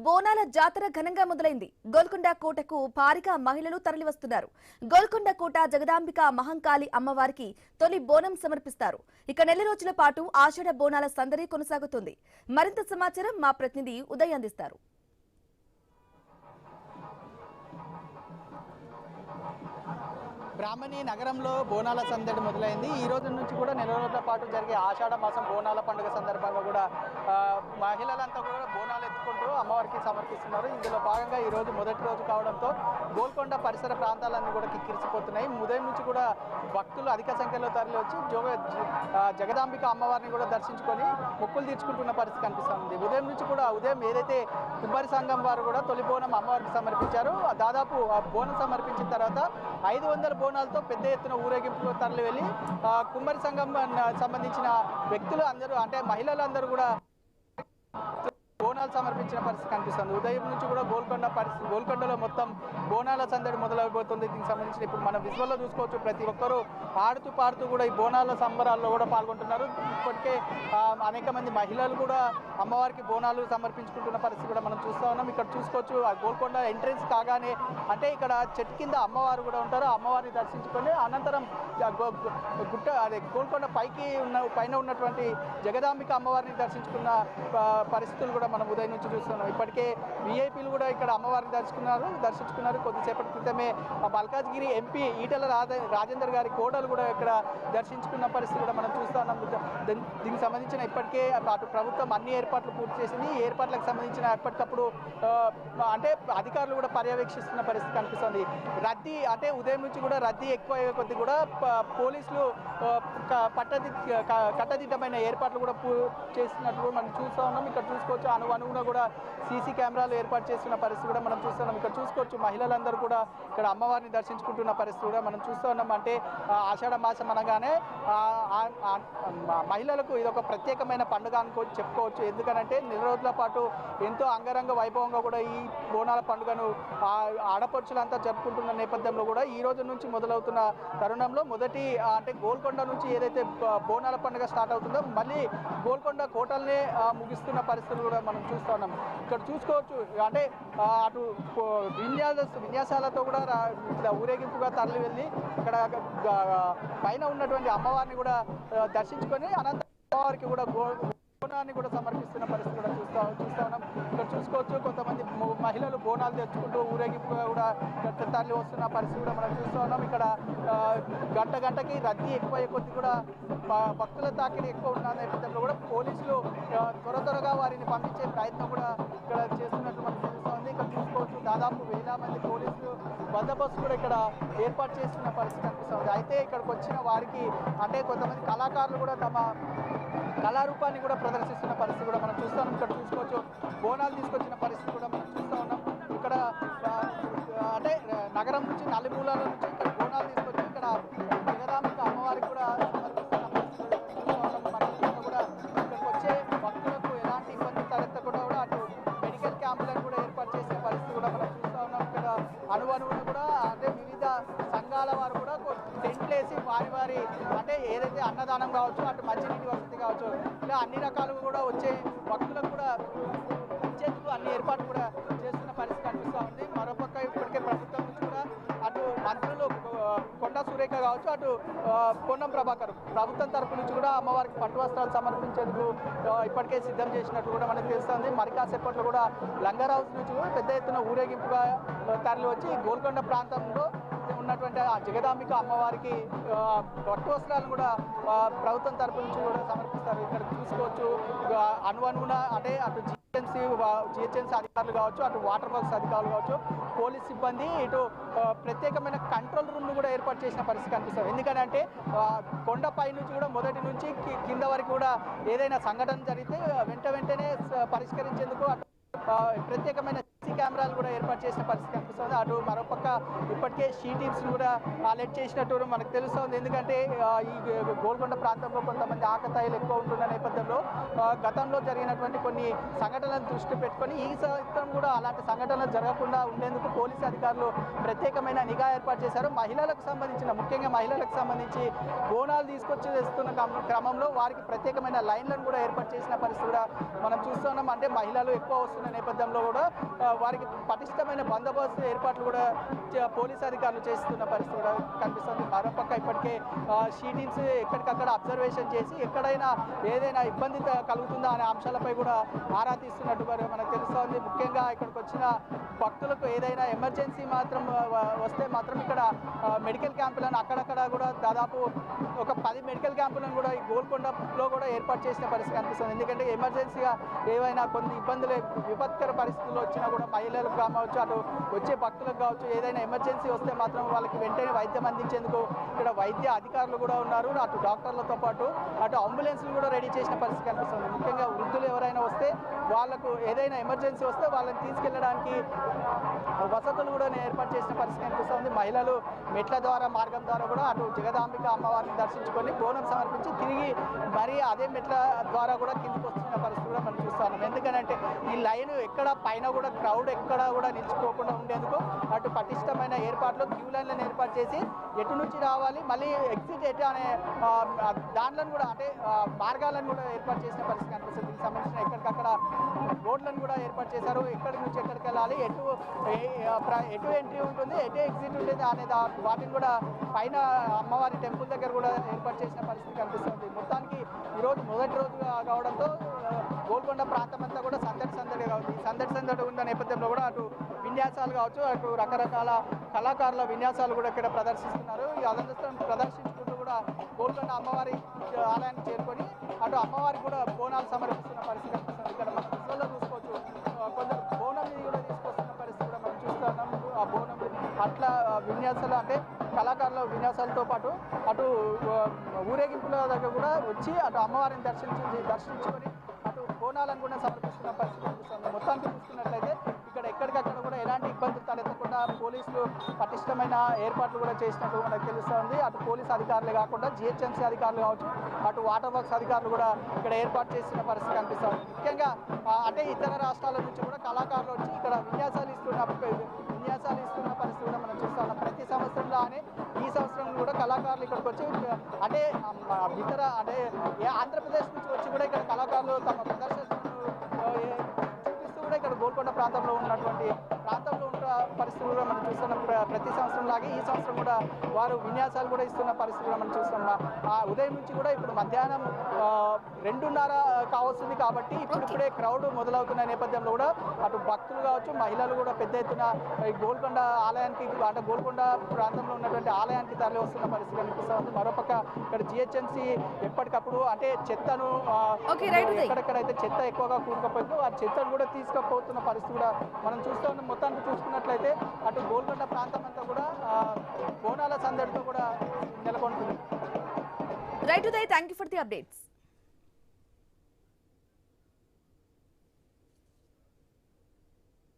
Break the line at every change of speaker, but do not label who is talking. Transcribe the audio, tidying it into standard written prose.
బోనాల జాతర ఘనంగా మొదలైంది. గోల్కొండ కోటకు భారీగా మహిళలు తరలివస్తున్నారు. గోల్కొండ కోట జగదాంబిక మహంకాళి అమ్మవారికి తొలి బోనం సమర్పిస్తారు. ఇక నెల రోజుల పాటు ఆషాఢ బోనాల సందడి కొనసాగుతుంది. మరింత సమాచారం మా ప్రతినిధి ఉదయ్ అందిస్తారు.
బ్రాహ్మణి నగరంలో బోనాల సందడి మొదలైంది. ఈ రోజు నుంచి కూడా నెల రోజుల పాటు జరిగే ఆషాఢ మాసం బోనాల పండుగ సందర్భంగా కూడా మహిళలంతా కూడా బోనాలు ఎత్తుకుంటూ అమ్మవారికి సమర్పిస్తున్నారు. ఇందులో భాగంగా ఈ రోజు మొదటి రోజు కావడంతో గోల్కొండ పరిసర ప్రాంతాలన్నీ కూడా కిక్కిరిసిపోతున్నాయి. ఉదయం నుంచి కూడా భక్తులు అధిక సంఖ్యలో తరలి వచ్చి జగదాంబిక అమ్మవారిని కూడా దర్శించుకొని మొక్కులు తీర్చుకుంటున్న పరిస్థితి కనిపిస్తుంది. ఉదయం నుంచి కూడా ఏదైతే కుమ్మరి సంఘం వారు కూడా తొలి బోనం అమ్మవారికి సమర్పించారు. దాదాపు ఆ బోనం సమర్పించిన తర్వాత 500 బోనాలతో పెద్ద ఎత్తున ఊరేగింపు తరలి వెళ్ళి కుమ్మరి సంఘం సంబంధించిన వ్యక్తులు అందరూ అంటే మహిళలందరూ కూడా బోనాలు సమర్పించిన పరిస్థితి కనిపిస్తుంది. ఉదయం నుంచి కూడా గోల్కొండలో మొత్తం బోనాల సందడి మొదలైపోతుంది. దీనికి సంబంధించిన ఇప్పుడు మనం విజువల్లో చూసుకోవచ్చు. ప్రతి ఒక్కరూ ఆడుతూ పాడుతూ కూడా ఈ బోనాల సంబరాల్లో కూడా పాల్గొంటున్నారు. ఇప్పటికే అనేక మంది మహిళలు కూడా అమ్మవారికి బోనాలు సమర్పించుకుంటున్న పరిస్థితి కూడా మనం చూస్తూ ఉన్నాం. ఇక్కడ చూసుకోవచ్చు ఆ గోల్కొండ ఎంట్రెన్స్ కాగానే అంటే ఇక్కడ చెట్టు కింద అమ్మవారు కూడా ఉంటారు. అమ్మవారిని దర్శించుకొని అనంతరం గుట్ట అదే గోల్కొండ పైన ఉన్నటువంటి జగదాంబిక అమ్మవారిని దర్శించుకున్న పరిస్థితులు కూడా మనం ఉదయం నుంచి చూస్తున్నాం. ఇప్పటికే విఐపీలు కూడా ఇక్కడ అమ్మవారిని దర్శించుకున్నారు. కొద్దిసేపటి క్రితమే మల్కాజ్గిరి ఎంపీ ఈటెల రాజేందర్ గారి కోడలు కూడా ఇక్కడ దర్శించుకున్న పరిస్థితి కూడా మనం చూస్తున్నాం. దీనికి సంబంధించిన ఇప్పటికే అటు ప్రభుత్వం అన్ని ఏర్పాట్లు పూర్తి చేసింది. ఈ ఏర్పాట్లకు సంబంధించిన ఎప్పటికప్పుడు అంటే అధికారులు కూడా పర్యవేక్షిస్తున్న పరిస్థితి కనిపిస్తుంది. రద్దీ అంటే ఉదయం నుంచి కూడా రద్దీ ఎక్కువ అయ్యే కొద్ది కూడా పోలీసులు కట్టదిట్టమైన ఏర్పాట్లు కూడా చేస్తున్నట్లు మనం చూస్తూ ఉన్నాం. ఇక్కడ చూసుకోవచ్చు అనుగుణంగా కూడా సీసీ కెమెరాలు ఏర్పాటు చేస్తున్న పరిస్థితి కూడా మనం చూస్తున్నాం. ఇక్కడ చూసుకోవచ్చు మహిళలందరూ కూడా ఇక్కడ అమ్మవారిని దర్శించుకుంటున్న పరిస్థితి కూడా మనం చూస్తూ ఉన్నాం. అంటే ఆషాఢ మాసం అనగానే మహిళలకు ఇది ఒక ప్రత్యేకమైన పండుగ అనుకోవచ్చు చెప్పుకోవచ్చు. ఎందుకనంటే నెల రోజుల పాటు ఎంతో అంగరంగ వైభవంగా కూడా ఈ బోనాల పండుగను ఆడపడుచులంతా జరుపుకుంటున్న నేపథ్యంలో కూడా ఈ రోజు నుంచి మొదలవుతున్న తరుణంలో మొదటి అంటే గోల్కొండ నుంచి ఏదైతే బోనాల పండుగ స్టార్ట్ అవుతుందో మళ్ళీ గోల్కొండ కోటల్నే ముగిస్తున్న పరిస్థితులు కూడా మనం చూస్తూ ఉన్నాం. ఇక్కడ చూసుకోవచ్చు అంటే అటు విన్యాసాలతో కూడా ఇట్లా ఊరేగింపుగా తరలి వెళ్ళి ఇక్కడ పైన ఉన్నటువంటి అమ్మవారిని కూడా దర్శించుకొని అనంతరం అమ్మవారికి కూడా బోనాన్ని కూడా సమర్పిస్తున్న పరిస్థితి కూడా చూస్తూ ఉన్నాం. ఇక్కడ చూసుకోవచ్చు కొంతమంది మహిళలు బోనాలు తెచ్చుకుంటూ ఊరేగింపుగా కూడా తరలి వస్తున్న పరిస్థితి కూడా మనం చూస్తూ ఉన్నాం. ఇక్కడ గంటకి రద్దీ ఎక్కువ కొద్ది కూడా భక్తుల తాకిడి ఎక్కువ ఉన్న నేపథ్యంలో కూడా పోలీసులు త్వరగా వారిని పంపించే ప్రయత్నం కూడా ఇక్కడ చేస్తున్నట్టు మనకు తెలుస్తోంది. ఇక్కడ చూసుకోవచ్చు దాదాపు 1000 మంది పోలీసులు బందోబస్తు కూడా ఇక్కడ ఏర్పాటు చేస్తున్న పరిస్థితి కనిపిస్తుంది. అయితే ఇక్కడికి వచ్చిన వారికి అంటే కొంతమంది కళాకారులు కూడా తమ కళారూపాన్ని కూడా ప్రదర్శిస్తున్న పరిస్థితి కూడా మనం చూస్తాం. ఇక్కడ చూసుకోవచ్చు బోనాలు తీసుకొచ్చిన పరిస్థితి కూడా మనం చూస్తూ ఉన్నాం. ఇక్కడ అంటే నగరం నుంచి నలుమూలల నుంచి ఇక్కడ బోనాలు తీసుకొచ్చి ఇక్కడ జగదాంబిక అమ్మవారికి కూడా సమర్పిస్తున్న పరిస్థితి చూస్తూ ఉన్నాం. మన కూడా ఇక్కడికి వచ్చే భక్తులకు ఎలాంటి ఇబ్బంది తలెత్తకుండా కూడా అటు మెడికల్ క్యాంపులను కూడా ఏర్పాటు చేసిన పరిస్థితి కూడా మనం చూస్తూ ఉన్నాం. ఇక్కడ అనువును కూడా అంటే వివిధ సంఘాల వారు కూడా టెంట్లు వేసి వారి అంటే ఏదైతే అన్నదానం కావచ్చు అటు మంచినీటి వసతి కావచ్చు ఇలా అన్ని రకాలుగా కూడా వచ్చే భక్తులకు కూడా ఇచ్చేందుకు అన్ని ఏర్పాట్లు కూడా చేస్తున్న పరిస్థితి కనిపిస్తూ ఉంది. మరోపక్క ఇప్పటికే ప్రభుత్వం నుంచి కూడా అటు మంత్రులు కొండా సురేఖ కావచ్చు అటు పొన్నం ప్రభాకర్ ప్రభుత్వం తరపు నుంచి కూడా అమ్మవారికి పట్టు వస్త్రాలు సమర్పించేందుకు ఇప్పటికే సిద్ధం చేసినట్టు కూడా మనకు తెలుస్తుంది. మరి కాసేపట్లో కూడా లంగర్ హౌస్ నుంచి కూడా పెద్ద ఎత్తున ఊరేగింపుగా తరలి వచ్చి గోల్కొండ ప్రాంతంలో ఉన్నటువంటి ఆ జగదాంబిక అమ్మవారికి పట్టు వస్త్రాలను కూడా ప్రభుత్వం తరపు నుంచి కూడా సమర్పిస్తారు. ఇక్కడ చూసుకోవచ్చు అనువున అంటే అటు జిహెచ్ఎంసీ అధికారులు కావచ్చు అటు వాటర్ వర్క్స్ అధికారులు కావచ్చు పోలీస్ సిబ్బంది ఇటు ప్రత్యేకమైన కంట్రోల్ రూమ్ను కూడా ఏర్పాటు చేసిన పరిస్థితి కనిపిస్తుంది. ఎందుకంటే కొండపై నుంచి కూడా మొదటి నుంచి కింద వరకు కూడా ఏదైనా సంఘటన జరిగితే వెంటనే పరిష్కరించేందుకు ప్రత్యేకమైన కెమెరాలు కూడా ఏర్పాటు చేసిన పరిస్థితి కనిపిస్తుంది. అటు మరోపక్క ఇప్పటికే షీ టీమ్స్ కూడా అలర్ట్ చేసినట్టు మనకు తెలుస్తుంది. ఎందుకంటే ఈ గోల్కొండ ప్రాంతంలో కొంతమంది ఆకతాయిలు ఎక్కువ ఉంటున్న నేపథ్యంలో గతంలో జరిగినటువంటి కొన్ని సంఘటనలను దృష్టి పెట్టుకొని ఈ సంవత్సరం కూడా అలాంటి సంఘటనలు జరగకుండా ఉండేందుకు పోలీసు అధికారులు ప్రత్యేకమైన నిఘా ఏర్పాటు చేశారు. ముఖ్యంగా మహిళలకు సంబంధించి బోనాలు తీసుకొచ్చి తెస్తున్న క్రమంలో వారికి ప్రత్యేకమైన లైన్లను కూడా ఏర్పాటు చేసిన పరిస్థితి కూడా మనం చూస్తున్నాం. అంటే మహిళలు ఎక్కువ వస్తున్న నేపథ్యంలో కూడా వారికి పటిష్టమైన బందోబస్తు ఏర్పాట్లు కూడా పోలీసు అధికారులు చేస్తున్న పరిస్థితి కూడా కనిపిస్తుంది. మరోపక్క ఇప్పటికే షీటీన్స్ ఎక్కడికక్కడ అబ్జర్వేషన్ చేసి ఎక్కడైనా ఏదైనా ఇబ్బంది కలుగుతుందా అనే అంశాలపై కూడా ఆరా తీస్తున్నట్టు మనకు తెలుస్తోంది. ముఖ్యంగా ఇక్కడికి వచ్చిన భక్తులకు ఏదైనా ఎమర్జెన్సీ వస్తే మాత్రం ఇక్కడ మెడికల్ క్యాంపులను అక్కడక్కడ కూడా దాదాపు ఒక 10 మెడికల్ క్యాంపులను కూడా ఈ గోల్కొండలో కూడా ఏర్పాటు చేసిన పరిస్థితి కనిపిస్తుంది. ఎందుకంటే ఎమర్జెన్సీగా ఏవైనా కొన్ని ఇబ్బందులు విపత్కర పరిస్థితులు వచ్చినా కూడా మహిళలకు కావచ్చు, అటు వచ్చే భక్తులకు కావచ్చు, ఏదైనా ఎమర్జెన్సీ వస్తే మాత్రం వాళ్ళకి వెంటనే వైద్యం అందించేందుకు ఇక్కడ వైద్య అధికారులు కూడా ఉన్నారు. అటు డాక్టర్లతో పాటు అటు అంబులెన్స్లు కూడా రెడీ చేసిన పరిస్థితి కనిపిస్తుంది. ముఖ్యంగా వృద్ధులు ఎవరైనా వస్తే వాళ్ళకు ఏదైనా ఎమర్జెన్సీ వస్తే వాళ్ళని తీసుకెళ్ళడానికి వసతులు కూడా ఏర్పాటు చేసిన పరిస్థితి కనిపిస్తుంది. మహిళలు మెట్ల ద్వారా మార్గం ద్వారా కూడా అటు జగదాంబిక అమ్మవారిని దర్శించుకొని బోనం సమర్పించి తిరిగి మరీ అదే మెట్ల ద్వారా కూడా కిందికి వస్తున్న పరిస్థితి కూడా మనం చూస్తున్నాం. ఎందుకంటే ఈ లైన్ ఎక్కడ పైన కూడా క్రౌడ్ ఎక్కడ కూడా నిలిచిపోకుండా ఉండేందుకు అటు పటిష్టమైన ఏర్పాట్లు క్యూ లైన్లను ఏర్పాటు చేసి ఎటు నుంచి రావాలి మళ్ళీ ఎగ్జిట్ ఎటు అనే దాంట్లను కూడా అంటే మార్గాలను కూడా ఏర్పాటు చేసిన పరిస్థితి కనిపిస్తుంది. దీనికి సంబంధించిన ఎక్కడికక్కడ బోర్డులను కూడా ఏర్పాటు చేశారు. ఎక్కడి నుంచి ఎక్కడికి వెళ్ళాలి, ఎటు ఎంట్రీ ఉంటుంది, ఎటు ఎగ్జిట్ ఉంటుంది అనే వాటిని కూడా పైన అమ్మవారి టెంపుల్ దగ్గర కూడా ఏర్పాటు చేసిన పరిస్థితి కనిపిస్తుంది. మొత్తానికి ఈరోజు మొదటి రోజు కావడంతో గోల్కొండ ప్రాంతం అంతా కూడా సందడిగా ఉంది. సందడి ఉన్న నేపథ్యంలో కూడా అటు విన్యాసాలు కావచ్చు, అటు రకరకాల కళాకారుల విన్యాసాలు కూడా ఇక్కడ ప్రదర్శిస్తున్నారు. ఈ అలంకరణ ప్రదర్శించుకుంటూ కూడా గోల్కొండ అమ్మవారి ఆలయానికి చేరుకొని అటు అమ్మవారికి కూడా బోనాలు సమర్పిస్తున్న పరిస్థితి కనిపిస్తుంది. ఇక్కడ మనం విజువల్లో చూసుకోవచ్చు, కొందరు బోనం మీద కూడా తీసుకొస్తున్న పరిస్థితి కూడా మనం చూస్తున్నాం. ఆ బోనం అట్లా విన్యాసాలు అంటే కళాకారుల విన్యాసాలతో పాటు అటు ఊరేగింపుల దగ్గర కూడా వచ్చి అటు అమ్మవారిని దర్శించుకొని అటు బోనాలను కూడా సమర్పిస్తున్న పరిస్థితి కనిపిస్తుంది. మొత్తానికి చూసుకున్నట్లయితే ఇక్కడ ఎక్కడికక్కడ కూడా ఎలాంటి ఇబ్బందులు తలెత్తకుండా పోలీసులు పటిష్టమైన ఏర్పాట్లు కూడా చేసినట్టు మనకు తెలుస్తోంది. అటు పోలీసు అధికారులే కాకుండా జిహెచ్ఎంసీ అధికారులు కావచ్చు, అటు వాటర్ వర్క్స్ అధికారులు కూడా ఇక్కడ ఏర్పాటు చేసిన పరిస్థితి కనిపిస్తుంది. ముఖ్యంగా అంటే ఇతర రాష్ట్రాల నుంచి కూడా కళాకారులు వచ్చి ఇక్కడ విన్యాసాలు ఇస్తున్న పరిస్థితి కూడా మనం చూస్తున్నాం. ప్రతి సంవత్సరంలానే ఈ సంవత్సరం కూడా కళాకారులు ఇక్కడికి వచ్చి అంటే ఇతర అంటే ఆంధ్రప్రదేశ్ నుంచి వచ్చి కూడా ఇక్కడ కళాకారులు తమ ప్రదర్శనలు చూపిస్తూ కూడా ఇక్కడ గోల్కొండ ప్రాంతంలో ఉన్న పరిస్థితులు కూడా మనం చూస్తున్నాం. ప్రతి సంవత్సరం లాగే ఈ సంవత్సరం కూడా వారు విన్యాసాలు కూడా ఇస్తున్న పరిస్థితి కూడా మనం చూస్తున్నాం. ఆ ఉదయం నుంచి కూడా ఇప్పుడు మధ్యాహ్నం 2:30 కావస్తుంది కాబట్టి ఇప్పుడిప్పుడే క్రౌడ్ మొదలవుతున్న నేపథ్యంలో కూడా అటు భక్తులు కావచ్చు, మహిళలు కూడా పెద్ద ఎత్తున ఈ గోల్కొండ ఆలయానికి అంటే గోల్కొండ ప్రాంతంలో ఉన్నటువంటి ఆలయానికి తరలి వస్తున్న పరిస్థితి కనిపిస్తుంది. మరోపక్క ఇక్కడ జిహెచ్ఎంసీ ఎప్పటికప్పుడు అంటే చెత్తను ఎక్కడెక్కడైతే చెత్త ఎక్కువగా కూరుకుపోయిందో ఆ చెత్తను కూడా తీసుకుపోతున్న పరిస్థితి కూడా మనం చూస్తూ ఉన్నాం. మొత్తానికి చూసుకున్నట్లయితే అటు గోల్కొండ ప్రాంతం అంతా కూడా బోనాల సందడితో కూడా నెలకొంటుంది.
Right Uday, thank you for the updates.